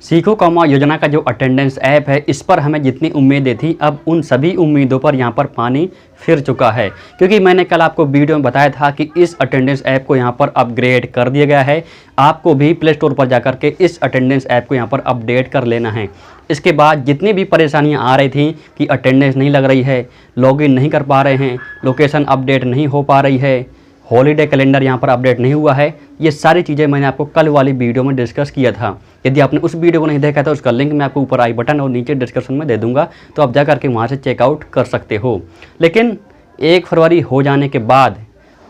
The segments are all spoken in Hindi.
सीखो कॉमा योजना का जो अटेंडेंस ऐप है, इस पर हमें जितनी उम्मीदें थी, अब उन सभी उम्मीदों पर यहाँ पर पानी फिर चुका है। क्योंकि मैंने कल आपको वीडियो में बताया था कि इस अटेंडेंस ऐप को यहाँ पर अपग्रेड कर दिया गया है। आपको भी प्ले स्टोर पर जाकर के इस अटेंडेंस ऐप को यहाँ पर अपडेट कर लेना है। इसके बाद जितनी भी परेशानियाँ आ रही थी कि अटेंडेंस नहीं लग रही है, लॉगिन नहीं कर पा रहे हैं, लोकेशन अपडेट नहीं हो पा रही है, हॉलीडे कैलेंडर यहाँ पर अपडेट नहीं हुआ है, ये सारी चीज़ें मैंने आपको कल वाली वीडियो में डिस्कस किया था। यदि आपने उस वीडियो को नहीं देखा था, उसका लिंक मैं आपको ऊपर आई बटन और नीचे डिस्क्रिप्शन में दे दूंगा, तो आप जा करके वहाँ से चेकआउट कर सकते हो। लेकिन 1 फरवरी हो जाने के बाद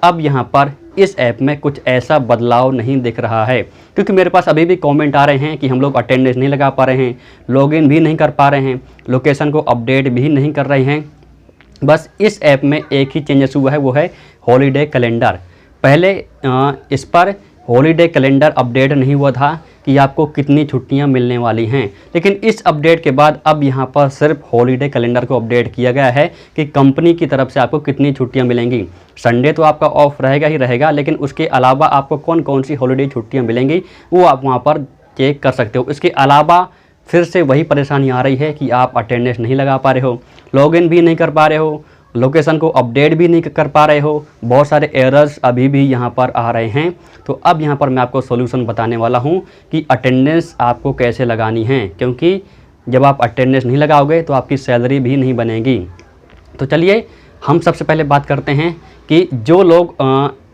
अब यहाँ पर इस ऐप में कुछ ऐसा बदलाव नहीं दिख रहा है। क्योंकि मेरे पास अभी भी कमेंट आ रहे हैं कि हम लोग अटेंडेंस नहीं लगा पा रहे हैं, लॉगिन भी नहीं कर पा रहे हैं, लोकेशन को अपडेट भी नहीं कर रहे हैं। बस इस ऐप में एक ही चेंजेस हुआ है, वो है हॉलीडे कैलेंडर। पहले इस पर हॉलीडे कैलेंडर अपडेट नहीं हुआ था कि आपको कितनी छुट्टियां मिलने वाली हैं, लेकिन इस अपडेट के बाद अब यहां पर सिर्फ हॉलीडे कैलेंडर को अपडेट किया गया है कि कंपनी की तरफ से आपको कितनी छुट्टियां मिलेंगी। संडे तो आपका ऑफ रहेगा ही रहेगा, लेकिन उसके अलावा आपको कौन कौन सी हॉलीडे छुट्टियाँ मिलेंगी वो आप वहाँ पर चेक कर सकते हो। इसके अलावा फिर से वही परेशानी आ रही है कि आप अटेंडेंस नहीं लगा पा रहे हो, लॉगिन भी नहीं कर पा रहे हो, लोकेशन को अपडेट भी नहीं कर पा रहे हो, बहुत सारे एरर्स अभी भी यहाँ पर आ रहे हैं। तो अब यहाँ पर मैं आपको सॉल्यूशन बताने वाला हूँ कि अटेंडेंस आपको कैसे लगानी है, क्योंकि जब आप अटेंडेंस नहीं लगाओगे तो आपकी सैलरी भी नहीं बनेगी। तो चलिए हम सबसे पहले बात करते हैं कि जो लोग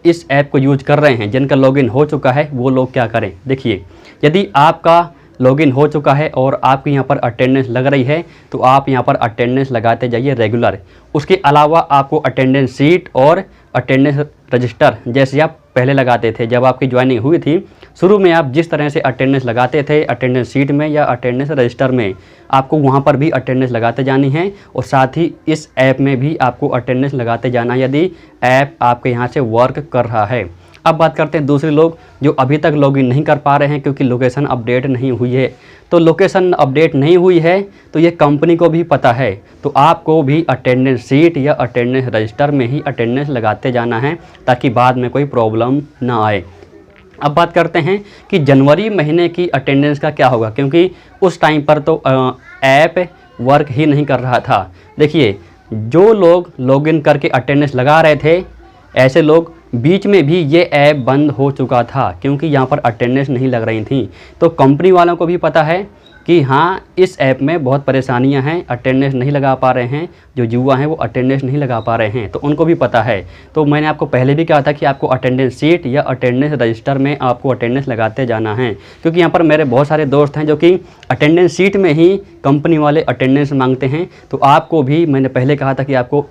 इस ऐप को यूज कर रहे हैं, जिनका लॉगिन हो चुका है, वो लोग क्या करें। देखिए, यदि आपका लॉगिन हो चुका है और आपकी यहाँ पर अटेंडेंस लग रही है तो आप यहाँ पर अटेंडेंस लगाते जाइए रेगुलर। उसके अलावा आपको अटेंडेंस शीट और अटेंडेंस रजिस्टर जैसे आप पहले लगाते थे, जब आपकी ज्वाइनिंग हुई थी, शुरू में आप जिस तरह से अटेंडेंस लगाते थे अटेंडेंस शीट में या अटेंडेंस रजिस्टर में, आपको वहाँ पर भी अटेंडेंस लगाते जानी है और साथ ही इस ऐप में भी आपको अटेंडेंस लगाते जाना है यदि ऐप आपके यहाँ से वर्क कर रहा है। अब बात करते हैं दूसरे लोग जो अभी तक लॉगिन नहीं कर पा रहे हैं क्योंकि लोकेशन अपडेट नहीं हुई है। तो लोकेशन अपडेट नहीं हुई है तो ये कंपनी को भी पता है, तो आपको भी अटेंडेंस शीट या अटेंडेंस रजिस्टर में ही अटेंडेंस लगाते जाना है ताकि बाद में कोई प्रॉब्लम ना आए। अब बात करते हैं कि जनवरी महीने की अटेंडेंस का क्या होगा, क्योंकि उस टाइम पर तो ऐप वर्क ही नहीं कर रहा था। देखिए, जो लोग लॉगिन करके अटेंडेंस लगा रहे थे, ऐसे लोग बीच में भी ये ऐप बंद हो चुका था क्योंकि यहाँ पर अटेंडेंस नहीं लग रही थी। तो कंपनी वालों को भी पता है कि हाँ, इस ऐप में बहुत परेशानियां हैं, अटेंडेंस नहीं लगा पा रहे हैं, जो युवा हैं वो अटेंडेंस नहीं लगा पा रहे हैं, तो उनको भी पता है। तो मैंने आपको पहले भी कहा था कि आपको अटेंडेंस शीट या अटेंडेंस रजिस्टर में आपको अटेंडेंस लगाते जाना है, क्योंकि यहाँ पर मेरे बहुत सारे दोस्त हैं जो कि अटेंडेंस शीट में ही कंपनी वाले अटेंडेंस मांगते हैं। तो आपको भी मैंने पहले कहा था कि आपको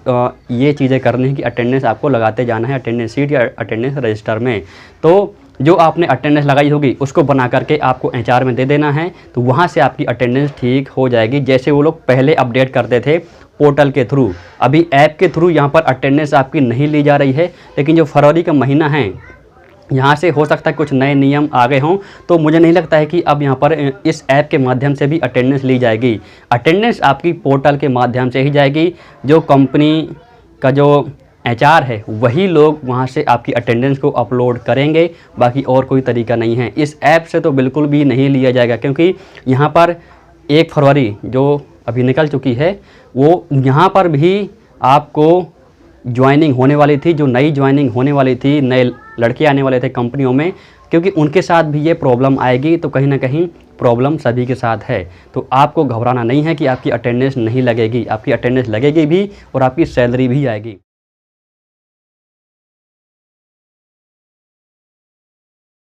ये चीज़ें करनी है कि अटेंडेंस आपको लगाते जाना है अटेंडेंस शीट या अटेंडेंस रजिस्टर में। तो जो आपने अटेंडेंस लगाई होगी उसको बना करके आपको एचआर में दे देना है, तो वहाँ से आपकी अटेंडेंस ठीक हो जाएगी, जैसे वो लोग पहले अपडेट करते थे पोर्टल के थ्रू। अभी ऐप के थ्रू यहाँ पर अटेंडेंस आपकी नहीं ली जा रही है, लेकिन जो फरवरी का महीना है यहाँ से हो सकता है कुछ नए नियम आ गए हों, तो मुझे नहीं लगता है कि अब यहाँ पर इस ऐप के माध्यम से भी अटेंडेंस ली जाएगी। अटेंडेंस आपकी पोर्टल के माध्यम से ही जाएगी, जो कंपनी का जो एचआर है वही लोग वहाँ से आपकी अटेंडेंस को अपलोड करेंगे, बाकी और कोई तरीका नहीं है। इस ऐप से तो बिल्कुल भी नहीं लिया जाएगा, क्योंकि यहाँ पर 1 फरवरी जो अभी निकल चुकी है, वो यहाँ पर भी आपको ज्वाइनिंग होने वाली थी, जो नई ज्वाइनिंग होने वाली थी, नए लड़के आने वाले थे कंपनियों में, क्योंकि उनके साथ भी ये प्रॉब्लम आएगी। तो कहीं ना कहीं प्रॉब्लम सभी के साथ है, तो आपको घबराना नहीं है कि आपकी अटेंडेंस नहीं लगेगी, आपकी अटेंडेंस लगेगी भी और आपकी सैलरी भी आएगी।